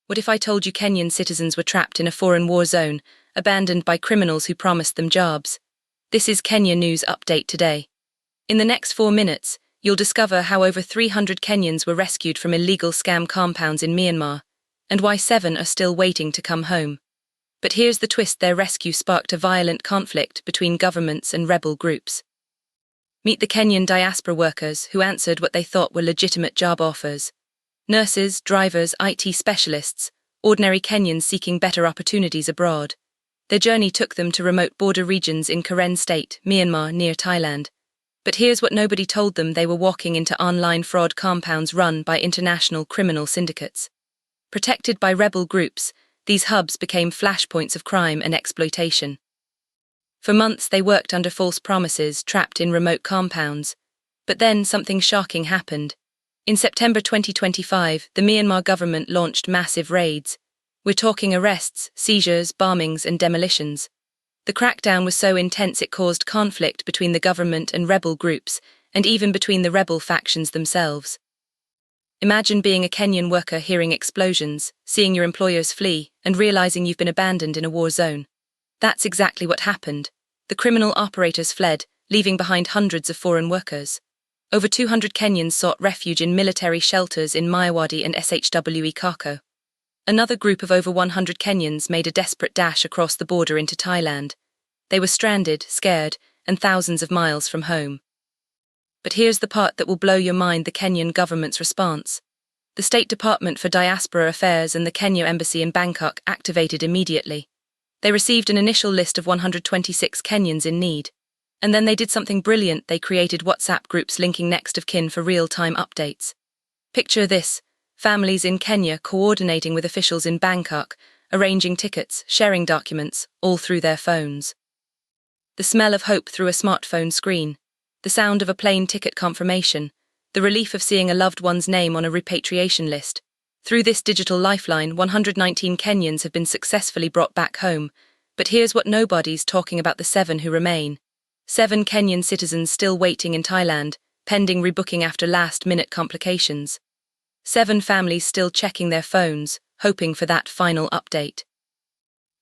What if I told you Kenyan citizens were trapped in a foreign war zone, abandoned by criminals who promised them jobs? This is Kenya News Update today. In the next 4 minutes, you'll discover how over 300 Kenyans were rescued from illegal scam compounds in Myanmar, and why 7 are still waiting to come home. But here's the twist: their rescue sparked a violent conflict between governments and rebel groups. Meet the Kenyan diaspora workers who answered what they thought were legitimate job offers. Nurses, drivers, IT specialists, ordinary Kenyans seeking better opportunities abroad. Their journey took them to remote border regions in Karen State, Myanmar, near Thailand. But here's what nobody told them: they were walking into online fraud compounds run by international criminal syndicates. Protected by rebel groups, these hubs became flashpoints of crime and exploitation. For months they worked under false promises, trapped in remote compounds. But then something shocking happened. In September 2025, the Myanmar government launched massive raids. We're talking arrests, seizures, bombings, and demolitions. The crackdown was so intense it caused conflict between the government and rebel groups, and even between the rebel factions themselves. Imagine being a Kenyan worker, hearing explosions, seeing your employers flee, and realizing you've been abandoned in a war zone. That's exactly what happened. The criminal operators fled, leaving behind hundreds of foreign workers. Over 200 Kenyans sought refuge in military shelters in Mayawadi and SHWE Kako. Another group of over 100 Kenyans made a desperate dash across the border into Thailand. They were stranded, scared, and thousands of miles from home. But here's the part that will blow your mind: the Kenyan government's response. The State Department for Diaspora Affairs and the Kenya Embassy in Bangkok activated immediately. They received an initial list of 126 Kenyans in need. And then they did something brilliant: they created WhatsApp groups linking next of kin for real-time updates. Picture this: families in Kenya coordinating with officials in Bangkok, arranging tickets, sharing documents, all through their phones. The smell of hope through a smartphone screen, the sound of a plane ticket confirmation, the relief of seeing a loved one's name on a repatriation list. Through this digital lifeline, 119 Kenyans have been successfully brought back home. But here's what nobody's talking about: the 7 who remain. 7 Kenyan citizens still waiting in Thailand, pending rebooking after last-minute complications. 7 families still checking their phones, hoping for that final update.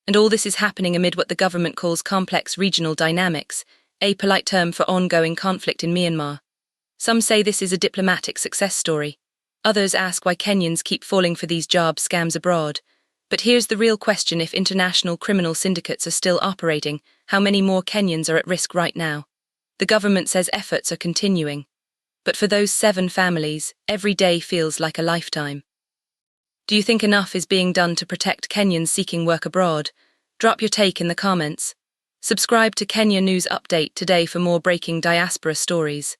And all this is happening amid what the government calls complex regional dynamics, a polite term for ongoing conflict in Myanmar. Some say this is a diplomatic success story. Others ask why Kenyans keep falling for these job scams abroad. But here's the real question: if international criminal syndicates are still operating, how many more Kenyans are at risk right now? The government says efforts are continuing. But for those 7 families, every day feels like a lifetime. Do you think enough is being done to protect Kenyans seeking work abroad? Drop your take in the comments. Subscribe to Kenya News Update today for more breaking diaspora stories.